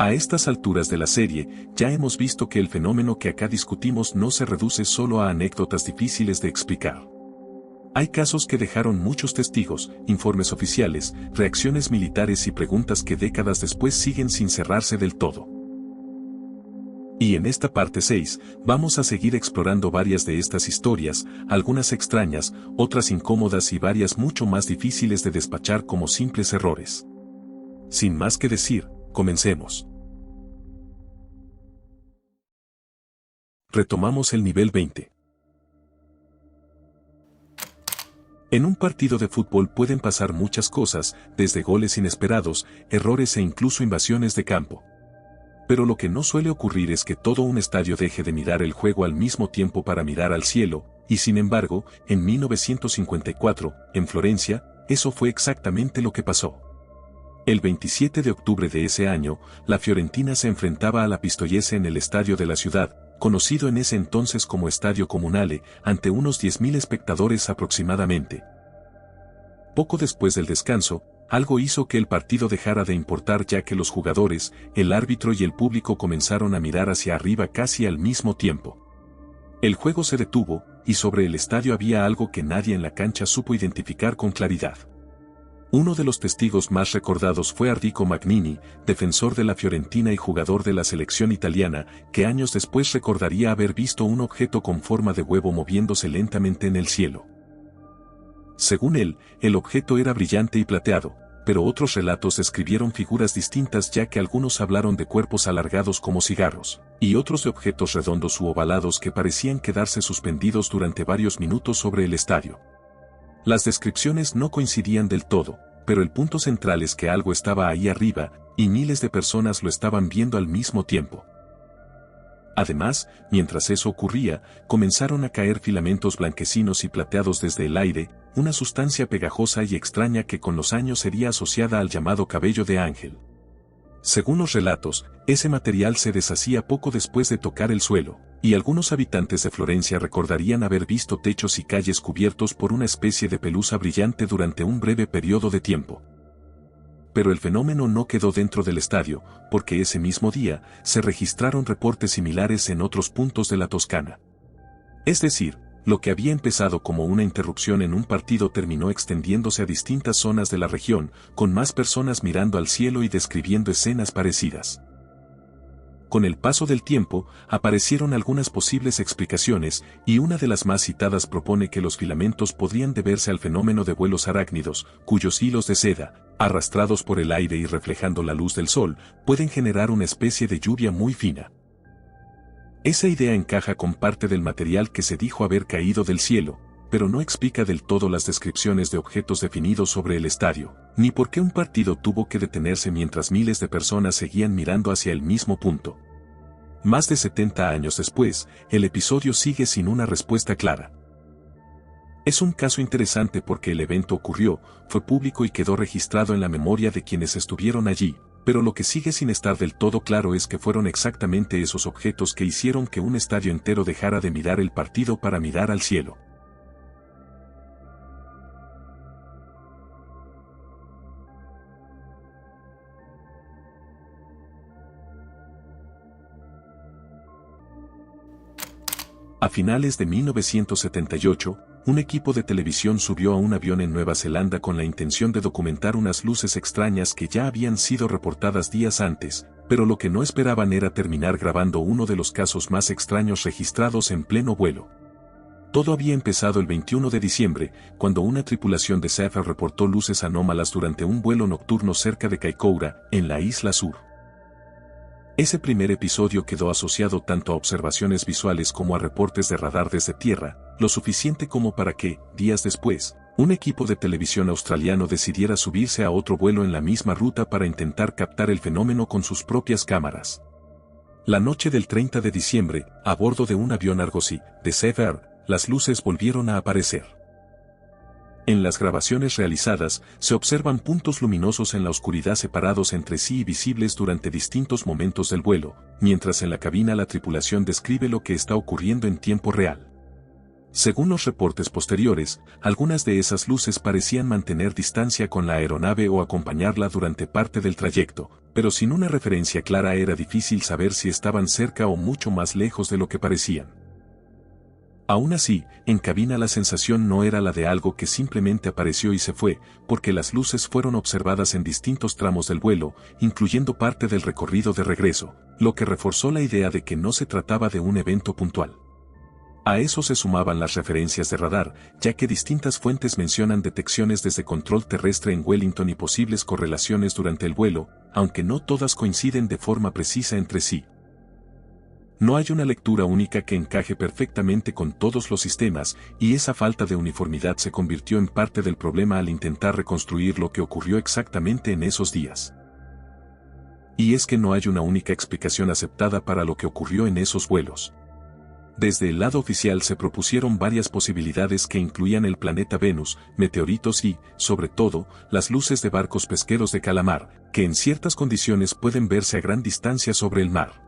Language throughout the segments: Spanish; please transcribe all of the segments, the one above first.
A estas alturas de la serie, ya hemos visto que el fenómeno que acá discutimos no se reduce solo a anécdotas difíciles de explicar. Hay casos que dejaron muchos testigos, informes oficiales, reacciones militares y preguntas que décadas después siguen sin cerrarse del todo. Y en esta parte 6, vamos a seguir explorando varias de estas historias, algunas extrañas, otras incómodas y varias mucho más difíciles de despachar como simples errores. Sin más que decir, comencemos. Retomamos el nivel 20. En un partido de fútbol pueden pasar muchas cosas, desde goles inesperados, errores e incluso invasiones de campo. Pero lo que no suele ocurrir es que todo un estadio deje de mirar el juego al mismo tiempo para mirar al cielo, y sin embargo, en 1954, en Florencia, eso fue exactamente lo que pasó. El 27 de octubre de ese año, la Fiorentina se enfrentaba a la Pistoiese en el estadio de la ciudad, conocido en ese entonces como Estadio Comunale, ante unos 10.000 espectadores aproximadamente. Poco después del descanso, algo hizo que el partido dejara de importar ya que los jugadores, el árbitro y el público comenzaron a mirar hacia arriba casi al mismo tiempo. El juego se detuvo, y sobre el estadio había algo que nadie en la cancha supo identificar con claridad. Uno de los testigos más recordados fue Arrigo Magnini, defensor de la Fiorentina y jugador de la selección italiana, que años después recordaría haber visto un objeto con forma de huevo moviéndose lentamente en el cielo. Según él, el objeto era brillante y plateado, pero otros relatos describieron figuras distintas ya que algunos hablaron de cuerpos alargados como cigarros, y otros de objetos redondos u ovalados que parecían quedarse suspendidos durante varios minutos sobre el estadio. Las descripciones no coincidían del todo, pero el punto central es que algo estaba ahí arriba, y miles de personas lo estaban viendo al mismo tiempo. Además, mientras eso ocurría, comenzaron a caer filamentos blanquecinos y plateados desde el aire, una sustancia pegajosa y extraña que con los años sería asociada al llamado cabello de ángel. Según los relatos, ese material se deshacía poco después de tocar el suelo, y algunos habitantes de Florencia recordarían haber visto techos y calles cubiertos por una especie de pelusa brillante durante un breve periodo de tiempo. Pero el fenómeno no quedó dentro del estadio, porque ese mismo día, se registraron reportes similares en otros puntos de la Toscana. Es decir, lo que había empezado como una interrupción en un partido terminó extendiéndose a distintas zonas de la región, con más personas mirando al cielo y describiendo escenas parecidas. Con el paso del tiempo, aparecieron algunas posibles explicaciones, y una de las más citadas propone que los filamentos podrían deberse al fenómeno de vuelos arácnidos, cuyos hilos de seda, arrastrados por el aire y reflejando la luz del sol, pueden generar una especie de lluvia muy fina. Esa idea encaja con parte del material que se dijo haber caído del cielo, pero no explica del todo las descripciones de objetos definidos sobre el estadio, ni por qué un partido tuvo que detenerse mientras miles de personas seguían mirando hacia el mismo punto. Más de 70 años después, el episodio sigue sin una respuesta clara. Es un caso interesante porque el evento ocurrió, fue público y quedó registrado en la memoria de quienes estuvieron allí, pero lo que sigue sin estar del todo claro es que fueron exactamente esos objetos que hicieron que un estadio entero dejara de mirar el partido para mirar al cielo. A finales de 1978, un equipo de televisión subió a un avión en Nueva Zelanda con la intención de documentar unas luces extrañas que ya habían sido reportadas días antes, pero lo que no esperaban era terminar grabando uno de los casos más extraños registrados en pleno vuelo. Todo había empezado el 21 de diciembre, cuando una tripulación de SAFA reportó luces anómalas durante un vuelo nocturno cerca de Kaikoura, en la isla sur. Ese primer episodio quedó asociado tanto a observaciones visuales como a reportes de radar desde tierra, lo suficiente como para que, días después, un equipo de televisión australiano decidiera subirse a otro vuelo en la misma ruta para intentar captar el fenómeno con sus propias cámaras. La noche del 30 de diciembre, a bordo de un avión Argosy, de Safe Air, las luces volvieron a aparecer. En las grabaciones realizadas, se observan puntos luminosos en la oscuridad separados entre sí y visibles durante distintos momentos del vuelo, mientras en la cabina la tripulación describe lo que está ocurriendo en tiempo real. Según los reportes posteriores, algunas de esas luces parecían mantener distancia con la aeronave o acompañarla durante parte del trayecto, pero sin una referencia clara era difícil saber si estaban cerca o mucho más lejos de lo que parecían. Aún así, en cabina la sensación no era la de algo que simplemente apareció y se fue, porque las luces fueron observadas en distintos tramos del vuelo, incluyendo parte del recorrido de regreso, lo que reforzó la idea de que no se trataba de un evento puntual. A eso se sumaban las referencias de radar, ya que distintas fuentes mencionan detecciones desde control terrestre en Wellington y posibles correlaciones durante el vuelo, aunque no todas coinciden de forma precisa entre sí. No hay una lectura única que encaje perfectamente con todos los sistemas, y esa falta de uniformidad se convirtió en parte del problema al intentar reconstruir lo que ocurrió exactamente en esos días. Y es que no hay una única explicación aceptada para lo que ocurrió en esos vuelos. Desde el lado oficial se propusieron varias posibilidades que incluían el planeta Venus, meteoritos y, sobre todo, las luces de barcos pesqueros de calamar, que en ciertas condiciones pueden verse a gran distancia sobre el mar.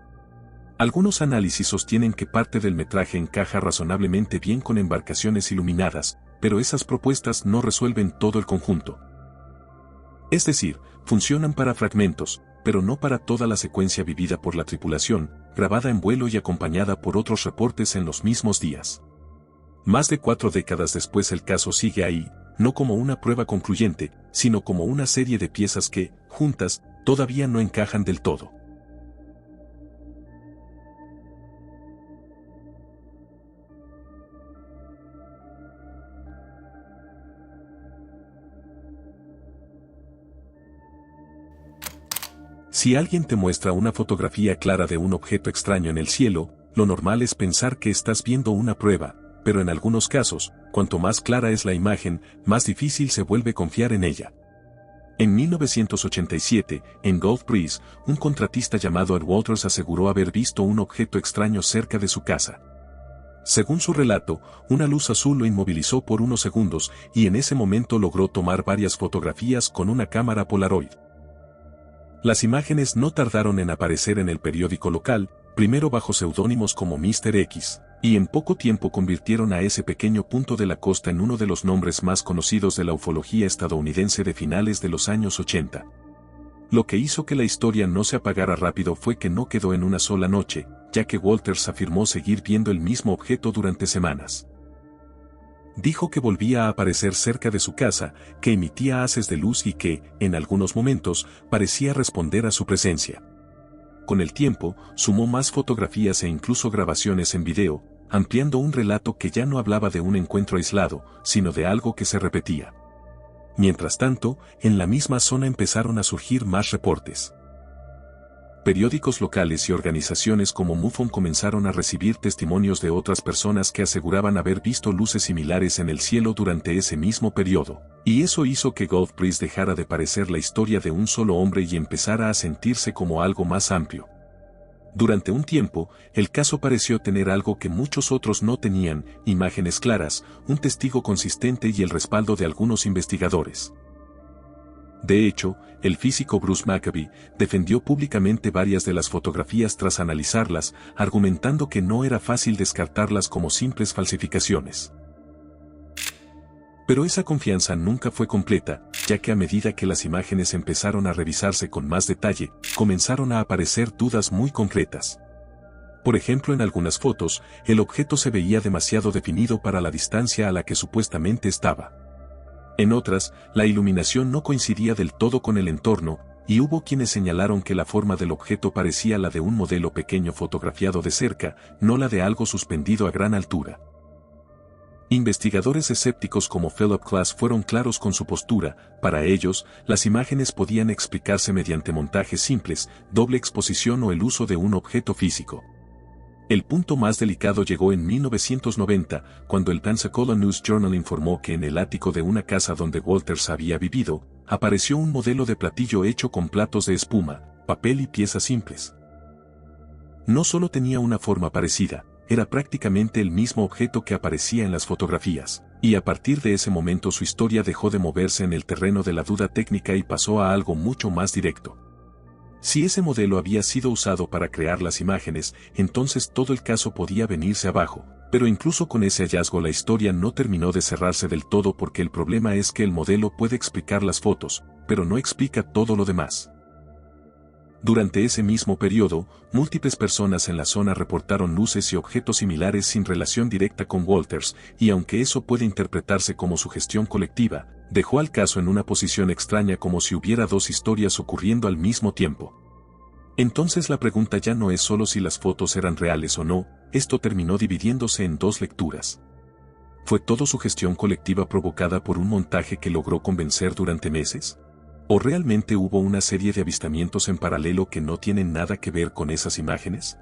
Algunos análisis sostienen que parte del metraje encaja razonablemente bien con embarcaciones iluminadas, pero esas propuestas no resuelven todo el conjunto. Es decir, funcionan para fragmentos, pero no para toda la secuencia vivida por la tripulación, grabada en vuelo y acompañada por otros reportes en los mismos días. Más de 4 décadas después el caso sigue ahí, no como una prueba concluyente, sino como una serie de piezas que, juntas, todavía no encajan del todo. Si alguien te muestra una fotografía clara de un objeto extraño en el cielo, lo normal es pensar que estás viendo una prueba, pero en algunos casos, cuanto más clara es la imagen, más difícil se vuelve confiar en ella. En 1987, en Gulf Breeze, un contratista llamado Ed Walters aseguró haber visto un objeto extraño cerca de su casa. Según su relato, una luz azul lo inmovilizó por unos segundos y en ese momento logró tomar varias fotografías con una cámara Polaroid. Las imágenes no tardaron en aparecer en el periódico local, primero bajo seudónimos como Mr. X, y en poco tiempo convirtieron a ese pequeño punto de la costa en uno de los nombres más conocidos de la ufología estadounidense de finales de los años 80. Lo que hizo que la historia no se apagara rápido fue que no quedó en una sola noche, ya que Walters afirmó seguir viendo el mismo objeto durante semanas. Dijo que volvía a aparecer cerca de su casa, que emitía haces de luz y que, en algunos momentos, parecía responder a su presencia. Con el tiempo, sumó más fotografías e incluso grabaciones en video, ampliando un relato que ya no hablaba de un encuentro aislado, sino de algo que se repetía. Mientras tanto, en la misma zona empezaron a surgir más reportes. Periódicos locales y organizaciones como MUFON comenzaron a recibir testimonios de otras personas que aseguraban haber visto luces similares en el cielo durante ese mismo periodo, y eso hizo que Gulf Breeze dejara de parecer la historia de un solo hombre y empezara a sentirse como algo más amplio. Durante un tiempo, el caso pareció tener algo que muchos otros no tenían: imágenes claras, un testigo consistente y el respaldo de algunos investigadores. De hecho, el físico Bruce Maccabee defendió públicamente varias de las fotografías tras analizarlas, argumentando que no era fácil descartarlas como simples falsificaciones. Pero esa confianza nunca fue completa, ya que a medida que las imágenes empezaron a revisarse con más detalle, comenzaron a aparecer dudas muy concretas. Por ejemplo, en algunas fotos, el objeto se veía demasiado definido para la distancia a la que supuestamente estaba. En otras, la iluminación no coincidía del todo con el entorno, y hubo quienes señalaron que la forma del objeto parecía la de un modelo pequeño fotografiado de cerca, no la de algo suspendido a gran altura. Investigadores escépticos como Philip Klass fueron claros con su postura: para ellos, las imágenes podían explicarse mediante montajes simples, doble exposición o el uso de un objeto físico. El punto más delicado llegó en 1990, cuando el Pensacola News Journal informó que en el ático de una casa donde Walters había vivido, apareció un modelo de platillo hecho con platos de espuma, papel y piezas simples. No solo tenía una forma parecida, era prácticamente el mismo objeto que aparecía en las fotografías, y a partir de ese momento su historia dejó de moverse en el terreno de la duda técnica y pasó a algo mucho más directo. Si ese modelo había sido usado para crear las imágenes, entonces todo el caso podía venirse abajo, Pero incluso con ese hallazgo la historia no terminó de cerrarse del todo porque el problema es que el modelo puede explicar las fotos, pero no explica todo lo demás. Durante ese mismo periodo, múltiples personas en la zona reportaron luces y objetos similares sin relación directa con Walters, y aunque eso puede interpretarse como sugestión colectiva, dejó al caso en una posición extraña como si hubiera dos historias ocurriendo al mismo tiempo. Entonces la pregunta ya no es solo si las fotos eran reales o no, esto terminó dividiéndose en dos lecturas. ¿Fue todo sugestión colectiva provocada por un montaje que logró convencer durante meses? ¿O realmente hubo una serie de avistamientos en paralelo que no tienen nada que ver con esas imágenes?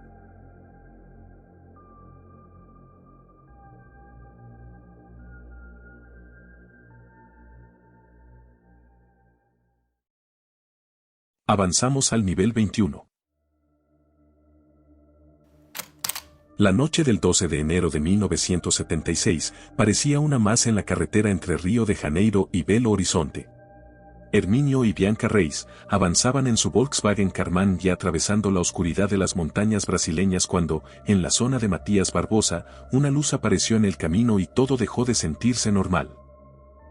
Avanzamos al nivel 21. La noche del 12 de enero de 1976 parecía una más en la carretera entre Río de Janeiro y Belo Horizonte. Herminio y Bianca Reis avanzaban en su Volkswagen Karmann ya atravesando la oscuridad de las montañas brasileñas cuando, en la zona de Matías Barbosa, una luz apareció en el camino y todo dejó de sentirse normal.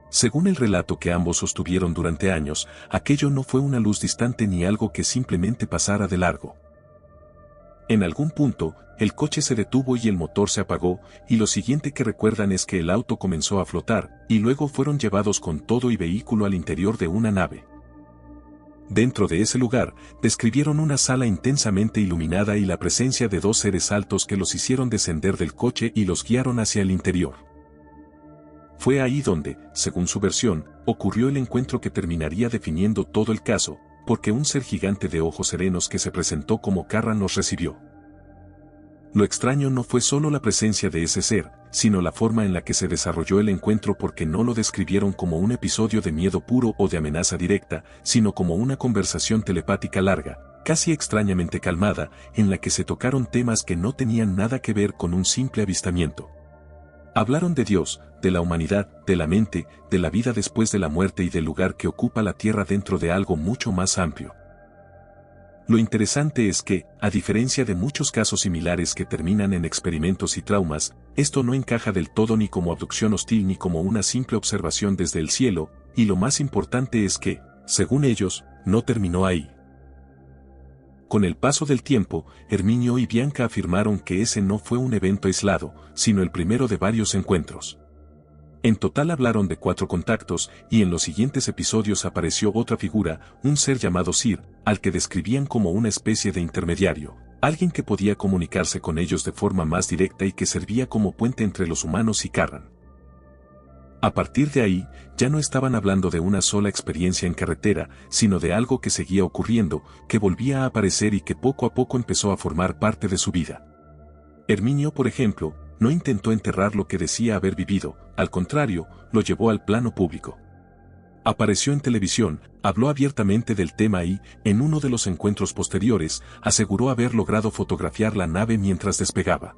Según el relato que ambos sostuvieron durante años, aquello no fue una luz distante ni algo que simplemente pasara de largo. En algún punto, el coche se detuvo y el motor se apagó, y lo siguiente que recuerdan es que el auto comenzó a flotar, y luego fueron llevados con todo y vehículo al interior de una nave. Dentro de ese lugar, describieron una sala intensamente iluminada y la presencia de dos seres altos que los hicieron descender del coche y los guiaron hacia el interior. Fue ahí donde, según su versión, ocurrió el encuentro que terminaría definiendo todo el caso, porque un ser gigante de ojos serenos que se presentó como Karran los recibió. Lo extraño no fue solo la presencia de ese ser, sino la forma en la que se desarrolló el encuentro porque no lo describieron como un episodio de miedo puro o de amenaza directa, sino como una conversación telepática larga, casi extrañamente calmada, en la que se tocaron temas que no tenían nada que ver con un simple avistamiento. Hablaron de Dios, de la humanidad, de la mente, de la vida después de la muerte y del lugar que ocupa la Tierra dentro de algo mucho más amplio. Lo interesante es que, a diferencia de muchos casos similares que terminan en experimentos y traumas, esto no encaja del todo ni como abducción hostil ni como una simple observación desde el cielo, y lo más importante es que, según ellos, no terminó ahí. Con el paso del tiempo, Herminio y Bianca afirmaron que ese no fue un evento aislado, sino el primero de varios encuentros. En total hablaron de 4 contactos, y en los siguientes episodios apareció otra figura, un ser llamado Sir, al que describían como una especie de intermediario, alguien que podía comunicarse con ellos de forma más directa y que servía como puente entre los humanos y Karran. A partir de ahí, ya no estaban hablando de una sola experiencia en carretera, sino de algo que seguía ocurriendo, que volvía a aparecer y que poco a poco empezó a formar parte de su vida. Herminio, por ejemplo, no intentó enterrar lo que decía haber vivido, al contrario, lo llevó al plano público. Apareció en televisión, habló abiertamente del tema y, en uno de los encuentros posteriores, aseguró haber logrado fotografiar la nave mientras despegaba.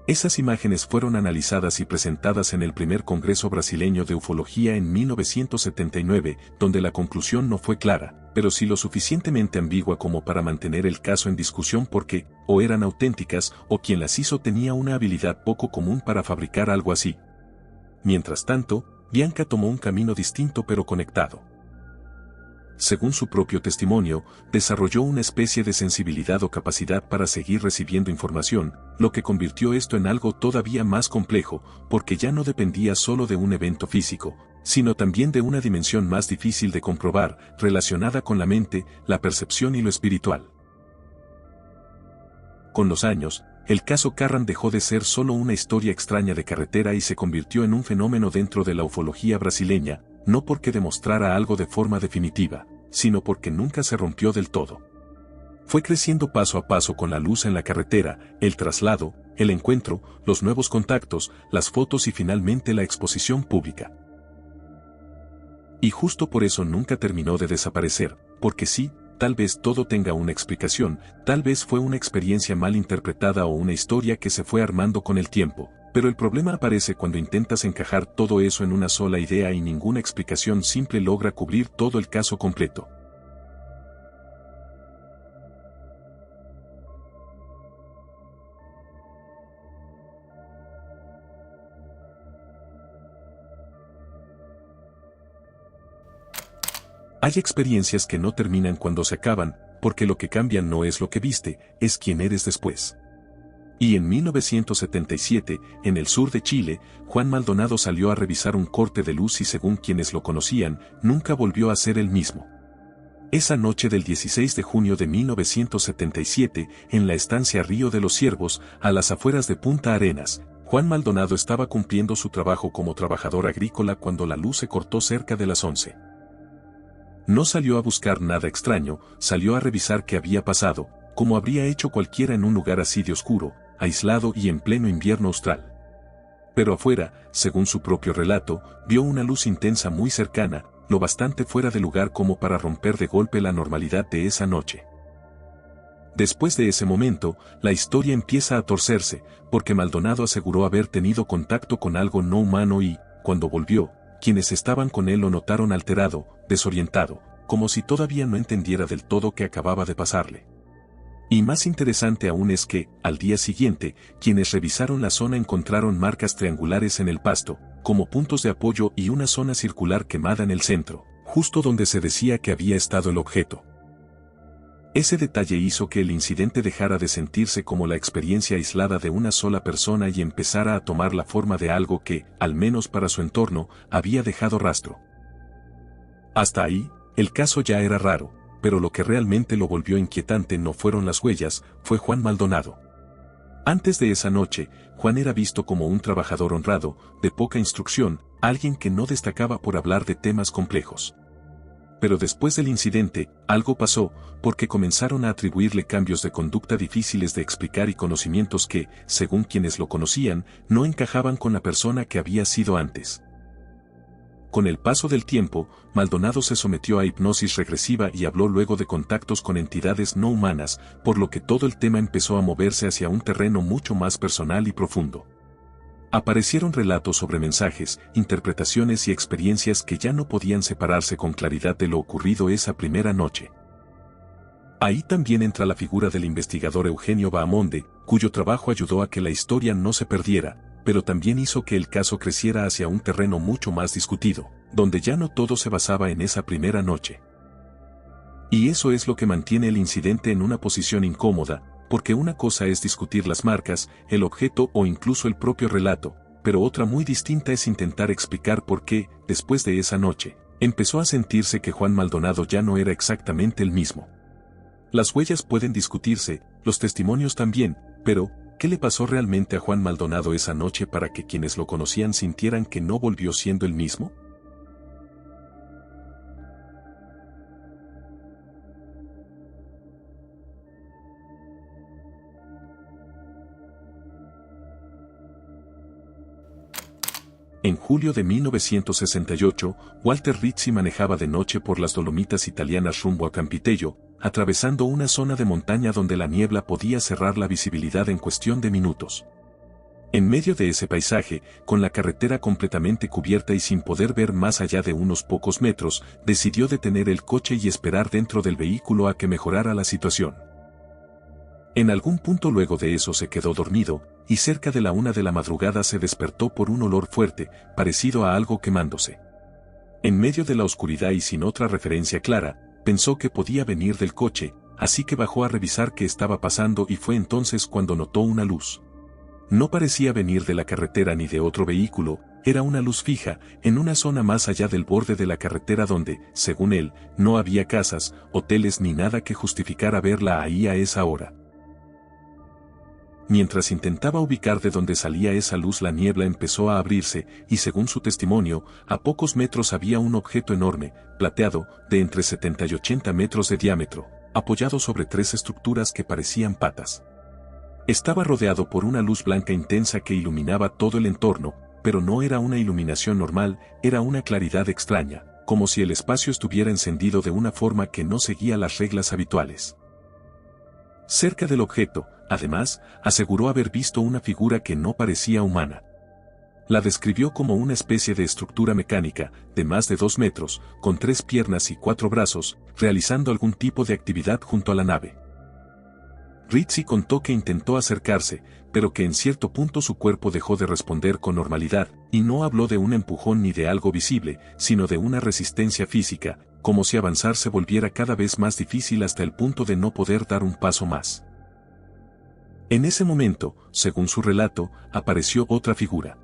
Esas imágenes fueron analizadas y presentadas en el primer Congreso Brasileño de Ufología en 1979, donde la conclusión no fue clara, pero sí lo suficientemente ambigua como para mantener el caso en discusión porque, o eran auténticas, o quien las hizo tenía una habilidad poco común para fabricar algo así. Mientras tanto, Bianca tomó un camino distinto pero conectado. Según su propio testimonio, desarrolló una especie de sensibilidad o capacidad para seguir recibiendo información, lo que convirtió esto en algo todavía más complejo, porque ya no dependía solo de un evento físico, sino también de una dimensión más difícil de comprobar, relacionada con la mente, la percepción y lo espiritual. Con los años, el caso Karran dejó de ser solo una historia extraña de carretera y se convirtió en un fenómeno dentro de la ufología brasileña, no porque demostrara algo de forma definitiva, sino porque nunca se rompió del todo. Fue creciendo paso a paso con la luz en la carretera, el traslado, el encuentro, los nuevos contactos, las fotos y finalmente la exposición pública. Y justo por eso nunca terminó de desaparecer, porque sí, tal vez todo tenga una explicación, tal vez fue una experiencia mal interpretada o una historia que se fue armando con el tiempo, pero el problema aparece cuando intentas encajar todo eso en una sola idea y ninguna explicación simple logra cubrir todo el caso completo. Hay experiencias que no terminan cuando se acaban, porque lo que cambia no es lo que viste, es quién eres después. Y en 1977, en el sur de Chile, Juan Maldonado salió a revisar un corte de luz y según quienes lo conocían, nunca volvió a ser el mismo. Esa noche del 16 de junio de 1977, en la estancia Río de los Ciervos, a las afueras de Punta Arenas, Juan Maldonado estaba cumpliendo su trabajo como trabajador agrícola cuando la luz se cortó cerca de las 11. No salió a buscar nada extraño, salió a revisar qué había pasado, como habría hecho cualquiera en un lugar así de oscuro, aislado y en pleno invierno austral. Pero afuera, según su propio relato, vio una luz intensa muy cercana, lo bastante fuera de lugar como para romper de golpe la normalidad de esa noche. Después de ese momento, la historia empieza a torcerse, porque Maldonado aseguró haber tenido contacto con algo no humano y, cuando volvió, quienes estaban con él lo notaron alterado, desorientado, como si todavía no entendiera del todo qué acababa de pasarle. Y más interesante aún es que, al día siguiente, quienes revisaron la zona encontraron marcas triangulares en el pasto, como puntos de apoyo y una zona circular quemada en el centro, justo donde se decía que había estado el objeto. Ese detalle hizo que el incidente dejara de sentirse como la experiencia aislada de una sola persona y empezara a tomar la forma de algo que, al menos para su entorno, había dejado rastro. Hasta ahí, el caso ya era raro, pero lo que realmente lo volvió inquietante no fueron las huellas, fue Juan Maldonado. Antes de esa noche, Juan era visto como un trabajador honrado, de poca instrucción, alguien que no destacaba por hablar de temas complejos. Pero después del incidente, algo pasó, porque comenzaron a atribuirle cambios de conducta difíciles de explicar y conocimientos que, según quienes lo conocían, no encajaban con la persona que había sido antes. Con el paso del tiempo, Maldonado se sometió a hipnosis regresiva y habló luego de contactos con entidades no humanas, por lo que todo el tema empezó a moverse hacia un terreno mucho más personal y profundo. Aparecieron relatos sobre mensajes, interpretaciones y experiencias que ya no podían separarse con claridad de lo ocurrido esa primera noche. Ahí también entra la figura del investigador Eugenio Bahamonde, cuyo trabajo ayudó a que la historia no se perdiera, pero también hizo que el caso creciera hacia un terreno mucho más discutido, donde ya no todo se basaba en esa primera noche. Y eso es lo que mantiene el incidente en una posición incómoda, porque una cosa es discutir las marcas, el objeto o incluso el propio relato, pero otra muy distinta es intentar explicar por qué, después de esa noche, empezó a sentirse que Juan Maldonado ya no era exactamente el mismo. Las huellas pueden discutirse, los testimonios también, pero, ¿qué le pasó realmente a Juan Maldonado esa noche para que quienes lo conocían sintieran que no volvió siendo el mismo? En julio de 1968, Walter Rizzi manejaba de noche por las Dolomitas italianas rumbo a Campitello, atravesando una zona de montaña donde la niebla podía cerrar la visibilidad en cuestión de minutos. En medio de ese paisaje, con la carretera completamente cubierta y sin poder ver más allá de unos pocos metros, decidió detener el coche y esperar dentro del vehículo a que mejorara la situación. En algún punto luego de eso se quedó dormido, y cerca de la 1 de la madrugada se despertó por un olor fuerte, parecido a algo quemándose. En medio de la oscuridad y sin otra referencia clara, pensó que podía venir del coche, así que bajó a revisar qué estaba pasando y fue entonces cuando notó una luz. No parecía venir de la carretera ni de otro vehículo, era una luz fija, en una zona más allá del borde de la carretera donde, según él, no había casas, hoteles ni nada que justificara verla ahí a esa hora. Mientras intentaba ubicar de dónde salía esa luz, la niebla empezó a abrirse, y según su testimonio, a pocos metros había un objeto enorme, plateado, de entre 70 y 80 metros de diámetro, apoyado sobre 3 estructuras que parecían patas. Estaba rodeado por una luz blanca intensa que iluminaba todo el entorno, pero no era una iluminación normal, era una claridad extraña, como si el espacio estuviera encendido de una forma que no seguía las reglas habituales. Cerca del objeto, además, aseguró haber visto una figura que no parecía humana. La describió como una especie de estructura mecánica, de más de 2 metros, con 3 piernas y 4 brazos, realizando algún tipo de actividad junto a la nave. Rizzi contó que intentó acercarse, pero que en cierto punto su cuerpo dejó de responder con normalidad, y no habló de un empujón ni de algo visible, sino de una resistencia física, como si avanzar se volviera cada vez más difícil hasta el punto de no poder dar un paso más. En ese momento, según su relato, apareció otra figura.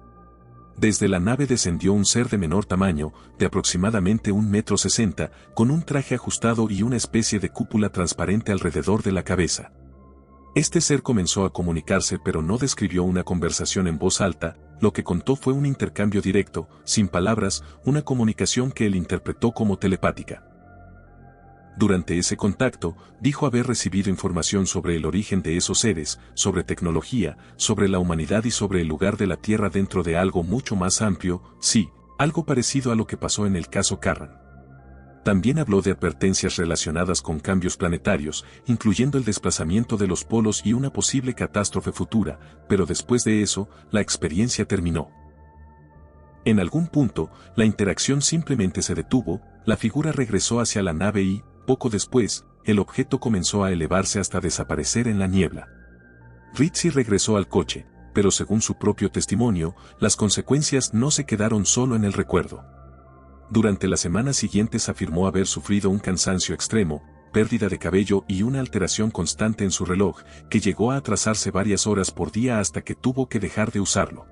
Desde la nave descendió un ser de menor tamaño, de aproximadamente 1,60 m, con un traje ajustado y una especie de cúpula transparente alrededor de la cabeza. Este ser comenzó a comunicarse pero no describió una conversación en voz alta, lo que contó fue un intercambio directo, sin palabras, una comunicación que él interpretó como telepática. Durante ese contacto, dijo haber recibido información sobre el origen de esos seres, sobre tecnología, sobre la humanidad y sobre el lugar de la Tierra dentro de algo mucho más amplio, sí, algo parecido a lo que pasó en el caso Carran. También habló de advertencias relacionadas con cambios planetarios, incluyendo el desplazamiento de los polos y una posible catástrofe futura, pero después de eso, la experiencia terminó. En algún punto, la interacción simplemente se detuvo, la figura regresó hacia la nave y, poco después, el objeto comenzó a elevarse hasta desaparecer en la niebla. Ritchie regresó al coche, pero según su propio testimonio, las consecuencias no se quedaron solo en el recuerdo. Durante las semanas siguientes afirmó haber sufrido un cansancio extremo, pérdida de cabello y una alteración constante en su reloj, que llegó a atrasarse varias horas por día hasta que tuvo que dejar de usarlo.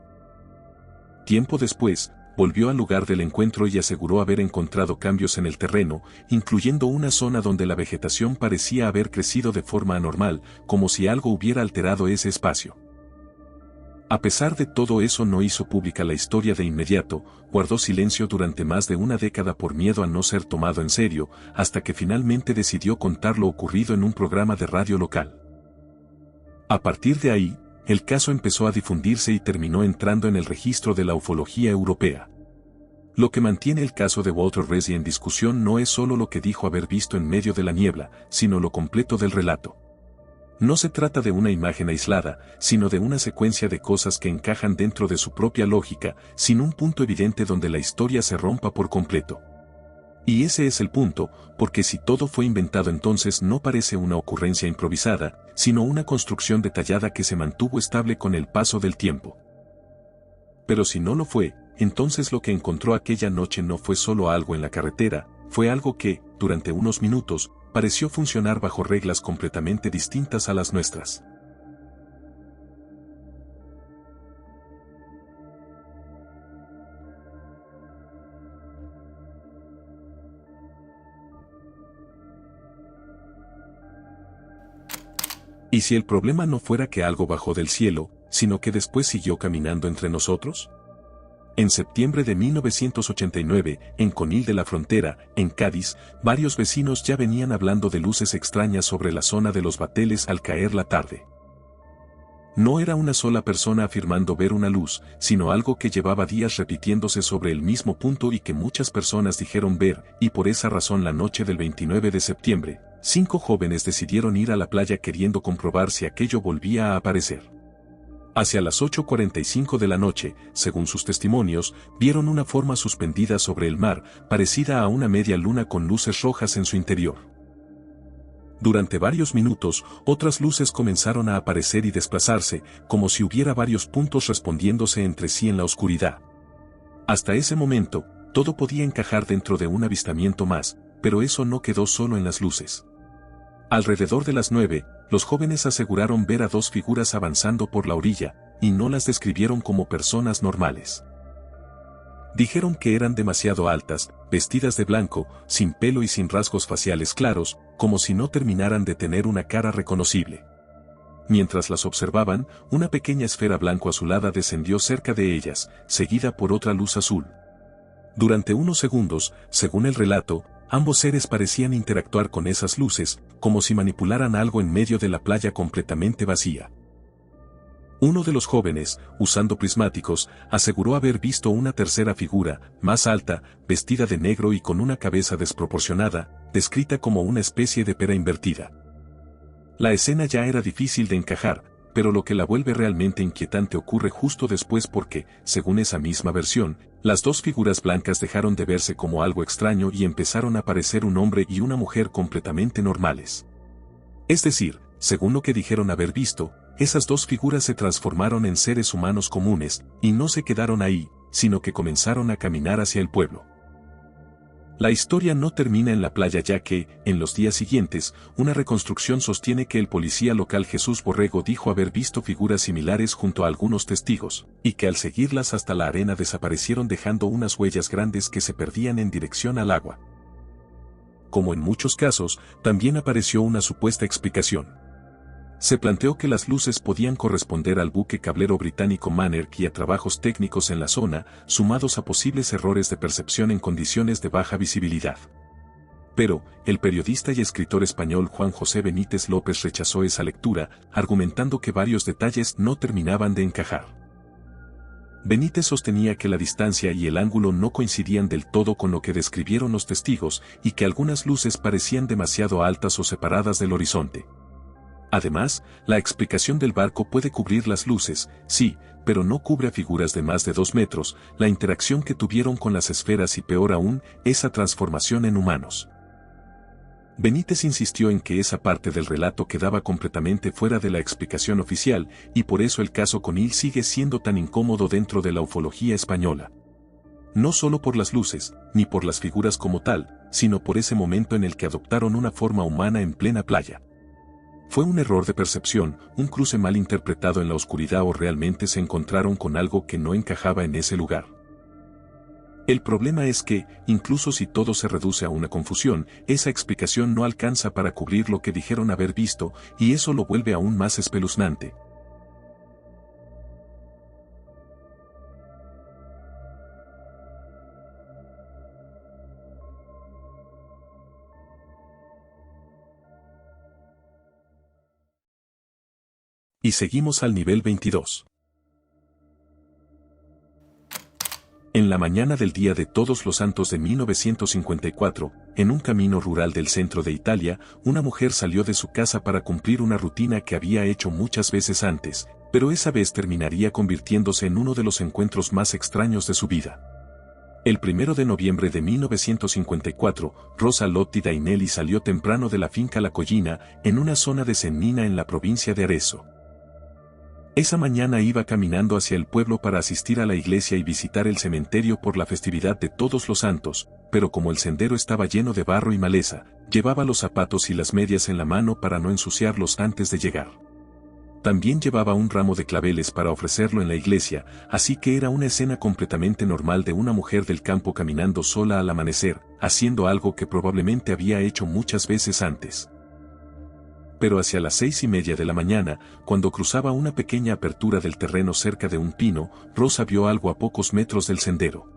Tiempo después, volvió al lugar del encuentro y aseguró haber encontrado cambios en el terreno, incluyendo una zona donde la vegetación parecía haber crecido de forma anormal, como si algo hubiera alterado ese espacio. A pesar de todo eso no hizo pública la historia de inmediato, guardó silencio durante más de una década por miedo a no ser tomado en serio, hasta que finalmente decidió contar lo ocurrido en un programa de radio local. A partir de ahí, el caso empezó a difundirse y terminó entrando en el registro de la ufología europea. Lo que mantiene el caso de Walter Ritchie en discusión no es solo lo que dijo haber visto en medio de la niebla, sino lo completo del relato. No se trata de una imagen aislada, sino de una secuencia de cosas que encajan dentro de su propia lógica, sin un punto evidente donde la historia se rompa por completo. Y ese es el punto, porque si todo fue inventado entonces no parece una ocurrencia improvisada, sino una construcción detallada que se mantuvo estable con el paso del tiempo. Pero si no lo fue, entonces lo que encontró aquella noche no fue solo algo en la carretera, fue algo que, durante unos minutos, pareció funcionar bajo reglas completamente distintas a las nuestras. ¿Y si el problema no fuera que algo bajó del cielo, sino que después siguió caminando entre nosotros? En septiembre de 1989, en Conil de la Frontera, en Cádiz, varios vecinos ya venían hablando de luces extrañas sobre la zona de los bateles al caer la tarde. No era una sola persona afirmando ver una luz, sino algo que llevaba días repitiéndose sobre el mismo punto y que muchas personas dijeron ver, y por esa razón la noche del 29 de septiembre, 5 jóvenes decidieron ir a la playa queriendo comprobar si aquello volvía a aparecer. Hacia las 8:45 de la noche, según sus testimonios, vieron una forma suspendida sobre el mar, parecida a una media luna con luces rojas en su interior. Durante varios minutos, otras luces comenzaron a aparecer y desplazarse, como si hubiera varios puntos respondiéndose entre sí en la oscuridad. Hasta ese momento, todo podía encajar dentro de un avistamiento más, pero eso no quedó solo en las luces. Alrededor de las 9, los jóvenes aseguraron ver a 2 figuras avanzando por la orilla, y no las describieron como personas normales. Dijeron que eran demasiado altas, vestidas de blanco, sin pelo y sin rasgos faciales claros, como si no terminaran de tener una cara reconocible. Mientras las observaban, una pequeña esfera blanco-azulada descendió cerca de ellas, seguida por otra luz azul. Durante unos segundos, según el relato, ambos seres parecían interactuar con esas luces, como si manipularan algo en medio de la playa completamente vacía. Uno de los jóvenes, usando prismáticos, aseguró haber visto una tercera figura, más alta, vestida de negro y con una cabeza desproporcionada, descrita como una especie de pera invertida. La escena ya era difícil de encajar, pero lo que la vuelve realmente inquietante ocurre justo después porque, según esa misma versión, las 2 figuras blancas dejaron de verse como algo extraño y empezaron a aparecer un hombre y una mujer completamente normales. Es decir, según lo que dijeron haber visto, esas 2 figuras se transformaron en seres humanos comunes, y no se quedaron ahí, sino que comenzaron a caminar hacia el pueblo. La historia no termina en la playa ya que, en los días siguientes, una reconstrucción sostiene que el policía local Jesús Borrego dijo haber visto figuras similares junto a algunos testigos, y que al seguirlas hasta la arena desaparecieron dejando unas huellas grandes que se perdían en dirección al agua. Como en muchos casos, también apareció una supuesta explicación. Se planteó que las luces podían corresponder al buque cablero británico Monarch y a trabajos técnicos en la zona, sumados a posibles errores de percepción en condiciones de baja visibilidad. Pero, el periodista y escritor español Juan José Benítez López rechazó esa lectura, argumentando que varios detalles no terminaban de encajar. Benítez sostenía que la distancia y el ángulo no coincidían del todo con lo que describieron los testigos y que algunas luces parecían demasiado altas o separadas del horizonte. Además, la explicación del barco puede cubrir las luces, sí, pero no cubre a figuras de más de 2 metros, la interacción que tuvieron con las esferas y peor aún, esa transformación en humanos. Benítez insistió en que esa parte del relato quedaba completamente fuera de la explicación oficial, y por eso el caso Conil sigue siendo tan incómodo dentro de la ufología española. No solo por las luces, ni por las figuras como tal, sino por ese momento en el que adoptaron una forma humana en plena playa. ¿Fue un error de percepción, un cruce mal interpretado en la oscuridad o realmente se encontraron con algo que no encajaba en ese lugar? El problema es que, incluso si todo se reduce a una confusión, esa explicación no alcanza para cubrir lo que dijeron haber visto, y eso lo vuelve aún más espeluznante. Y seguimos al nivel 22. En la mañana del Día de Todos los Santos de 1954, en un camino rural del centro de Italia, una mujer salió de su casa para cumplir una rutina que había hecho muchas veces antes, pero esa vez terminaría convirtiéndose en uno de los encuentros más extraños de su vida. El 1 de noviembre de 1954, Rosa Lotti Dainelli salió temprano de la finca La Collina, en una zona de Sennina en la provincia de Arezzo. Esa mañana iba caminando hacia el pueblo para asistir a la iglesia y visitar el cementerio por la festividad de Todos los Santos, pero como el sendero estaba lleno de barro y maleza, llevaba los zapatos y las medias en la mano para no ensuciarlos antes de llegar. También llevaba un ramo de claveles para ofrecerlo en la iglesia, así que era una escena completamente normal de una mujer del campo caminando sola al amanecer, haciendo algo que probablemente había hecho muchas veces antes. Pero hacia las 6:30 de la mañana, cuando cruzaba una pequeña apertura del terreno cerca de un pino, Rosa vio algo a pocos metros del sendero.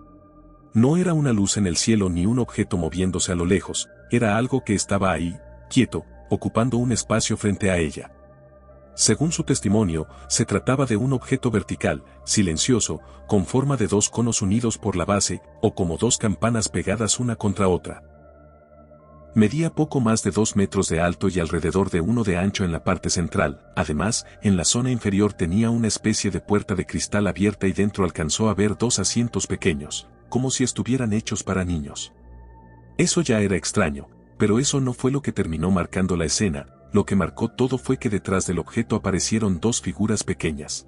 No era una luz en el cielo ni un objeto moviéndose a lo lejos, era algo que estaba ahí, quieto, ocupando un espacio frente a ella. Según su testimonio, se trataba de un objeto vertical, silencioso, con forma de 2 conos unidos por la base, o como 2 campanas pegadas una contra otra. Medía poco más de 2 metros de alto y alrededor de 1 de ancho en la parte central. Además, en la zona inferior tenía una especie de puerta de cristal abierta y dentro alcanzó a ver 2 asientos pequeños, como si estuvieran hechos para niños. Eso ya era extraño, pero eso no fue lo que terminó marcando la escena. Lo que marcó todo fue que detrás del objeto aparecieron 2 figuras pequeñas.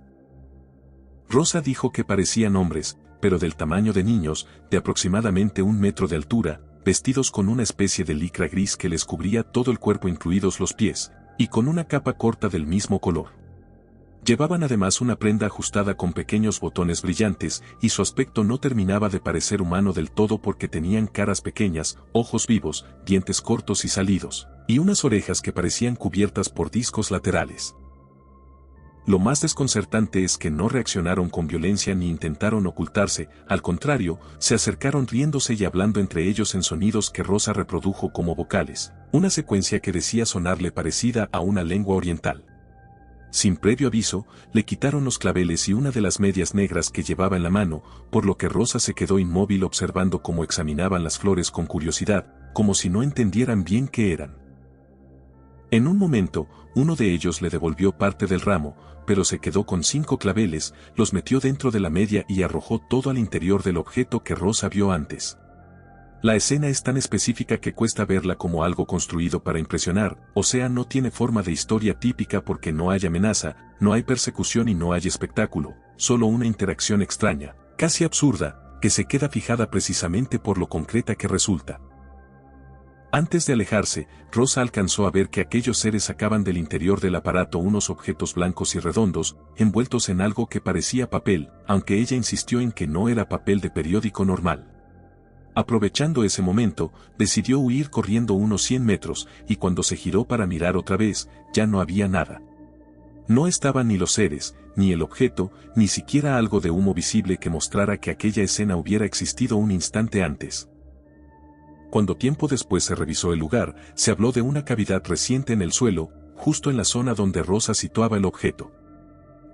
Rosa dijo que parecían hombres, pero del tamaño de niños, de aproximadamente 1 metro de altura, vestidos con una especie de licra gris que les cubría todo el cuerpo incluidos los pies, y con una capa corta del mismo color. Llevaban además una prenda ajustada con pequeños botones brillantes, y su aspecto no terminaba de parecer humano del todo porque tenían caras pequeñas, ojos vivos, dientes cortos y salidos, y unas orejas que parecían cubiertas por discos laterales. Lo más desconcertante es que no reaccionaron con violencia ni intentaron ocultarse, al contrario, se acercaron riéndose y hablando entre ellos en sonidos que Rosa reprodujo como vocales, una secuencia que decía sonarle parecida a una lengua oriental. Sin previo aviso, le quitaron los claveles y una de las medias negras que llevaba en la mano, por lo que Rosa se quedó inmóvil observando cómo examinaban las flores con curiosidad, como si no entendieran bien qué eran. En un momento, uno de ellos le devolvió parte del ramo, pero se quedó con 5 claveles, los metió dentro de la media y arrojó todo al interior del objeto que Rosa vio antes. La escena es tan específica que cuesta verla como algo construido para impresionar, o sea, no tiene forma de historia típica porque no hay amenaza, no hay persecución y no hay espectáculo, solo una interacción extraña, casi absurda, que se queda fijada precisamente por lo concreta que resulta. Antes de alejarse, Rosa alcanzó a ver que aquellos seres sacaban del interior del aparato unos objetos blancos y redondos, envueltos en algo que parecía papel, aunque ella insistió en que no era papel de periódico normal. Aprovechando ese momento, decidió huir corriendo unos 100 metros, y cuando se giró para mirar otra vez, ya no había nada. No estaban ni los seres, ni el objeto, ni siquiera algo de humo visible que mostrara que aquella escena hubiera existido un instante antes. Cuando tiempo después se revisó el lugar, se habló de una cavidad reciente en el suelo, justo en la zona donde Rosa situaba el objeto.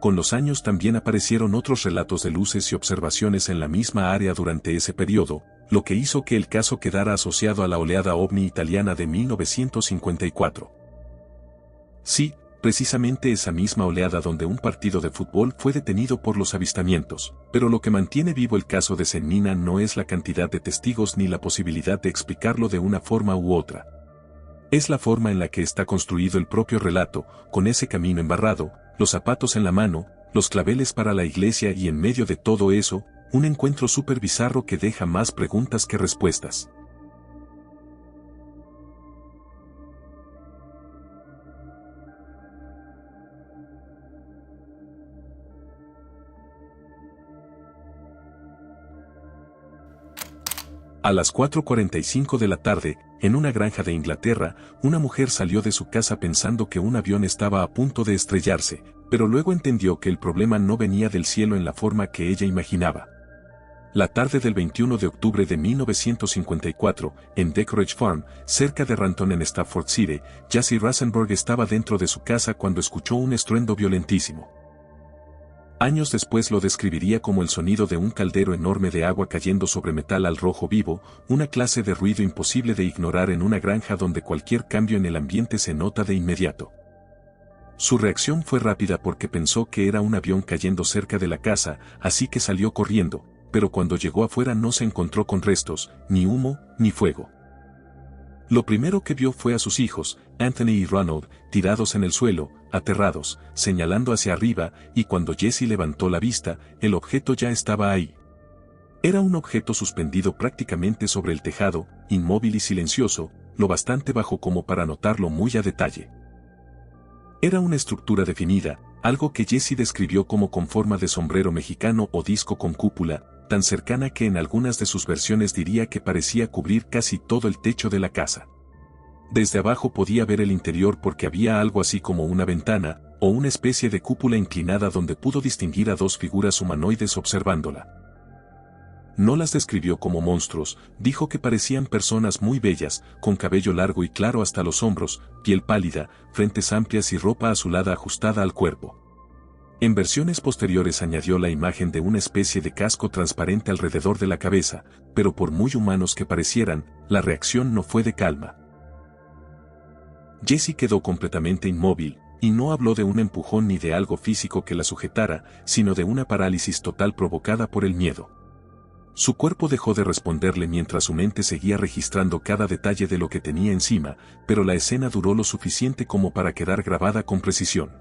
Con los años también aparecieron otros relatos de luces y observaciones en la misma área durante ese periodo, lo que hizo que el caso quedara asociado a la oleada ovni italiana de 1954. Sí, precisamente esa misma oleada donde un partido de fútbol fue detenido por los avistamientos, pero lo que mantiene vivo el caso de Sennina no es la cantidad de testigos ni la posibilidad de explicarlo de una forma u otra. Es la forma en la que está construido el propio relato, con ese camino embarrado, los zapatos en la mano, los claveles para la iglesia y en medio de todo eso, un encuentro súper bizarro que deja más preguntas que respuestas. A las 4:45 de la tarde, en una granja de Inglaterra, una mujer salió de su casa pensando que un avión estaba a punto de estrellarse, pero luego entendió que el problema no venía del cielo en la forma que ella imaginaba. La tarde del 21 de octubre de 1954, en Decoration Farm, cerca de Ranton en Staffordshire, Jessie Rosenberg estaba dentro de su casa cuando escuchó un estruendo violentísimo. Años después lo describiría como el sonido de un caldero enorme de agua cayendo sobre metal al rojo vivo, una clase de ruido imposible de ignorar en una granja donde cualquier cambio en el ambiente se nota de inmediato. Su reacción fue rápida porque pensó que era un avión cayendo cerca de la casa, así que salió corriendo, pero cuando llegó afuera no se encontró con restos, ni humo, ni fuego. Lo primero que vio fue a sus hijos, Anthony y Ronald, tirados en el suelo, aterrados, señalando hacia arriba, y cuando Jessie levantó la vista, el objeto ya estaba ahí. Era un objeto suspendido prácticamente sobre el tejado, inmóvil y silencioso, lo bastante bajo como para notarlo muy a detalle. Era una estructura definida, algo que Jessie describió como con forma de sombrero mexicano o disco con cúpula, tan cercana que en algunas de sus versiones diría que parecía cubrir casi todo el techo de la casa. Desde abajo podía ver el interior porque había algo así como una ventana, o una especie de cúpula inclinada donde pudo distinguir a dos figuras humanoides observándola. No las describió como monstruos, dijo que parecían personas muy bellas, con cabello largo y claro hasta los hombros, piel pálida, frentes amplias y ropa azulada ajustada al cuerpo. En versiones posteriores añadió la imagen de una especie de casco transparente alrededor de la cabeza, pero por muy humanos que parecieran, la reacción no fue de calma. Jessie quedó completamente inmóvil, y no habló de un empujón ni de algo físico que la sujetara, sino de una parálisis total provocada por el miedo. Su cuerpo dejó de responderle mientras su mente seguía registrando cada detalle de lo que tenía encima, pero la escena duró lo suficiente como para quedar grabada con precisión.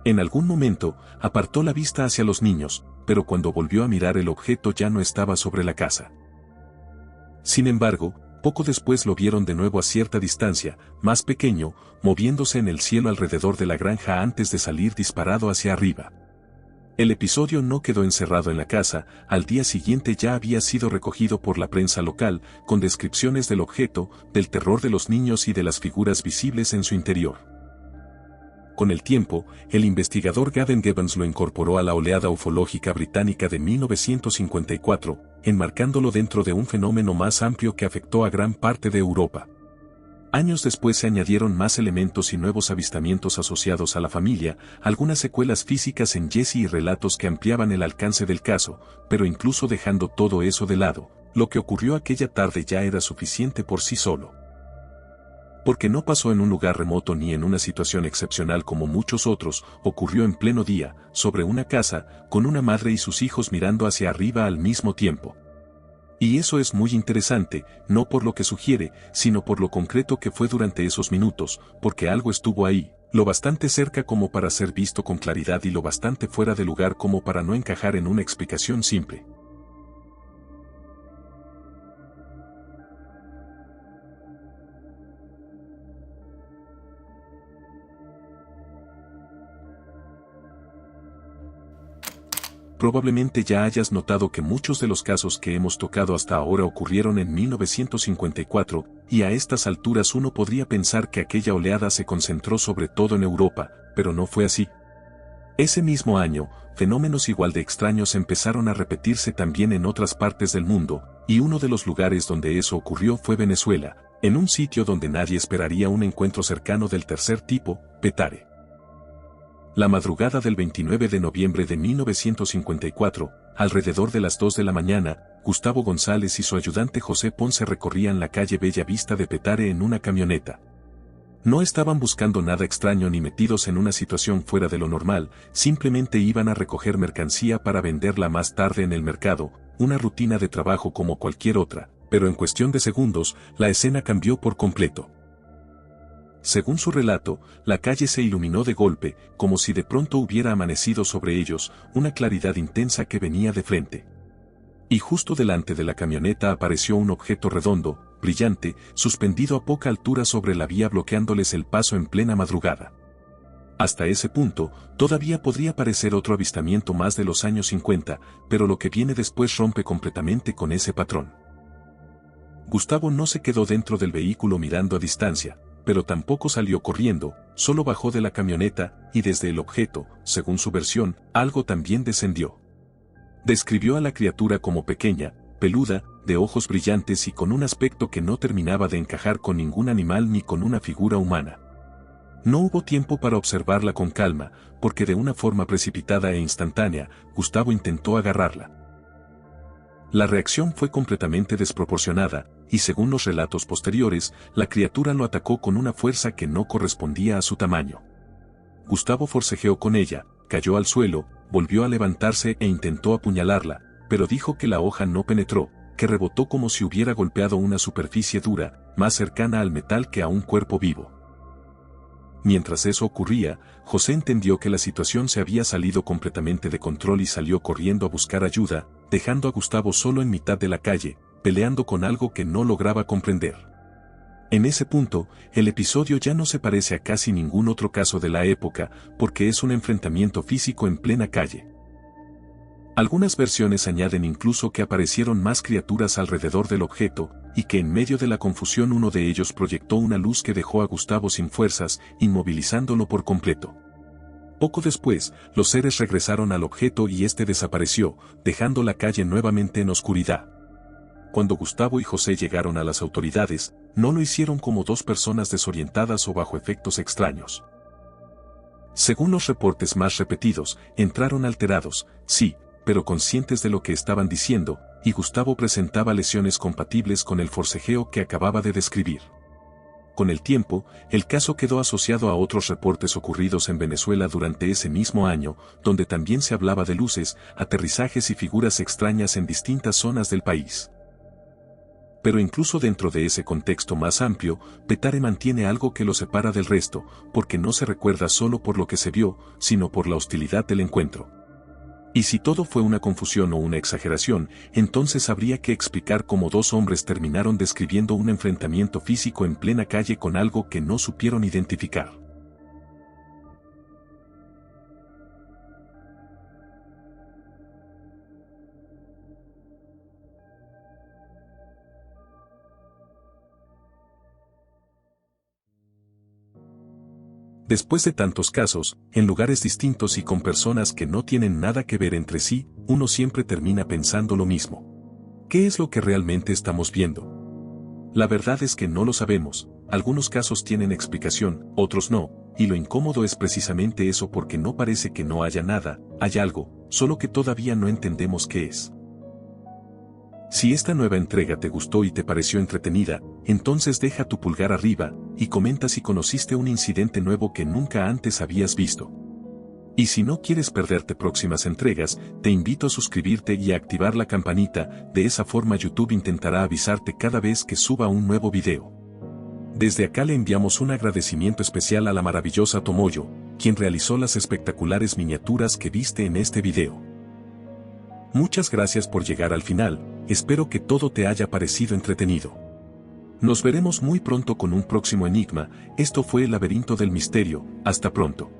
En algún momento, apartó la vista hacia los niños, pero cuando volvió a mirar el objeto ya no estaba sobre la casa. Sin embargo, poco después lo vieron de nuevo a cierta distancia, más pequeño, moviéndose en el cielo alrededor de la granja antes de salir disparado hacia arriba. El episodio no quedó encerrado en la casa, al día siguiente ya había sido recogido por la prensa local, con descripciones del objeto, del terror de los niños y de las figuras visibles en su interior. Con el tiempo, el investigador Gavin Gibbons lo incorporó a la oleada ufológica británica de 1954, enmarcándolo dentro de un fenómeno más amplio que afectó a gran parte de Europa. Años después se añadieron más elementos y nuevos avistamientos asociados a la familia, algunas secuelas físicas en Jessie y relatos que ampliaban el alcance del caso, pero incluso dejando todo eso de lado, lo que ocurrió aquella tarde ya era suficiente por sí solo. Porque no pasó en un lugar remoto ni en una situación excepcional como muchos otros, ocurrió en pleno día, sobre una casa, con una madre y sus hijos mirando hacia arriba al mismo tiempo. Y eso es muy interesante, no por lo que sugiere, sino por lo concreto que fue durante esos minutos, porque algo estuvo ahí, lo bastante cerca como para ser visto con claridad y lo bastante fuera de lugar como para no encajar en una explicación simple. Probablemente ya hayas notado que muchos de los casos que hemos tocado hasta ahora ocurrieron en 1954, y a estas alturas uno podría pensar que aquella oleada se concentró sobre todo en Europa, pero no fue así. Ese mismo año, fenómenos igual de extraños empezaron a repetirse también en otras partes del mundo, y uno de los lugares donde eso ocurrió fue Venezuela, en un sitio donde nadie esperaría un encuentro cercano del tercer tipo, Petare. La madrugada del 29 de noviembre de 1954, alrededor de las 2 de la mañana, Gustavo González y su ayudante José Ponce recorrían la calle Bella Vista de Petare en una camioneta. No estaban buscando nada extraño ni metidos en una situación fuera de lo normal, simplemente iban a recoger mercancía para venderla más tarde en el mercado, una rutina de trabajo como cualquier otra, pero en cuestión de segundos, la escena cambió por completo. Según su relato, la calle se iluminó de golpe, como si de pronto hubiera amanecido sobre ellos, una claridad intensa que venía de frente. Y justo delante de la camioneta apareció un objeto redondo, brillante, suspendido a poca altura sobre la vía bloqueándoles el paso en plena madrugada. Hasta ese punto, todavía podría parecer otro avistamiento más de los años 50, pero lo que viene después rompe completamente con ese patrón. Gustavo no se quedó dentro del vehículo mirando a distancia, pero tampoco salió corriendo, solo bajó de la camioneta, y desde el objeto, según su versión, algo también descendió. Describió a la criatura como pequeña, peluda, de ojos brillantes y con un aspecto que no terminaba de encajar con ningún animal ni con una figura humana. No hubo tiempo para observarla con calma, porque de una forma precipitada e instantánea, Gustavo intentó agarrarla. La reacción fue completamente desproporcionada, y según los relatos posteriores, la criatura lo atacó con una fuerza que no correspondía a su tamaño. Gustavo forcejeó con ella, cayó al suelo, volvió a levantarse e intentó apuñalarla, pero dijo que la hoja no penetró, que rebotó como si hubiera golpeado una superficie dura, más cercana al metal que a un cuerpo vivo. Mientras eso ocurría, José entendió que la situación se había salido completamente de control y salió corriendo a buscar ayuda, dejando a Gustavo solo en mitad de la calle, peleando con algo que no lograba comprender. En ese punto, el episodio ya no se parece a casi ningún otro caso de la época, porque es un enfrentamiento físico en plena calle. Algunas versiones añaden incluso que aparecieron más criaturas alrededor del objeto, y que en medio de la confusión uno de ellos proyectó una luz que dejó a Gustavo sin fuerzas, inmovilizándolo por completo. Poco después, los seres regresaron al objeto y este desapareció, dejando la calle nuevamente en oscuridad. Cuando Gustavo y José llegaron a las autoridades, no lo hicieron como dos personas desorientadas o bajo efectos extraños. Según los reportes más repetidos, entraron alterados, sí, pero conscientes de lo que estaban diciendo, y Gustavo presentaba lesiones compatibles con el forcejeo que acababa de describir. Con el tiempo, el caso quedó asociado a otros reportes ocurridos en Venezuela durante ese mismo año, donde también se hablaba de luces, aterrizajes y figuras extrañas en distintas zonas del país. Pero incluso dentro de ese contexto más amplio, Petare mantiene algo que lo separa del resto, porque no se recuerda solo por lo que se vio, sino por la hostilidad del encuentro. Y si todo fue una confusión o una exageración, entonces habría que explicar cómo dos hombres terminaron describiendo un enfrentamiento físico en plena calle con algo que no supieron identificar. Después de tantos casos, en lugares distintos y con personas que no tienen nada que ver entre sí, uno siempre termina pensando lo mismo. ¿Qué es lo que realmente estamos viendo? La verdad es que no lo sabemos, algunos casos tienen explicación, otros no, y lo incómodo es precisamente eso porque no parece que no haya nada, hay algo, solo que todavía no entendemos qué es. Si esta nueva entrega te gustó y te pareció entretenida, entonces deja tu pulgar arriba, y comenta si conociste un incidente nuevo que nunca antes habías visto. Y si no quieres perderte próximas entregas, te invito a suscribirte y a activar la campanita, de esa forma YouTube intentará avisarte cada vez que suba un nuevo video. Desde acá le enviamos un agradecimiento especial a la maravillosa Tomoyo, quien realizó las espectaculares miniaturas que viste en este video. Muchas gracias por llegar al final, espero que todo te haya parecido entretenido. Nos veremos muy pronto con un próximo enigma, esto fue el Laberinto del Misterio, hasta pronto.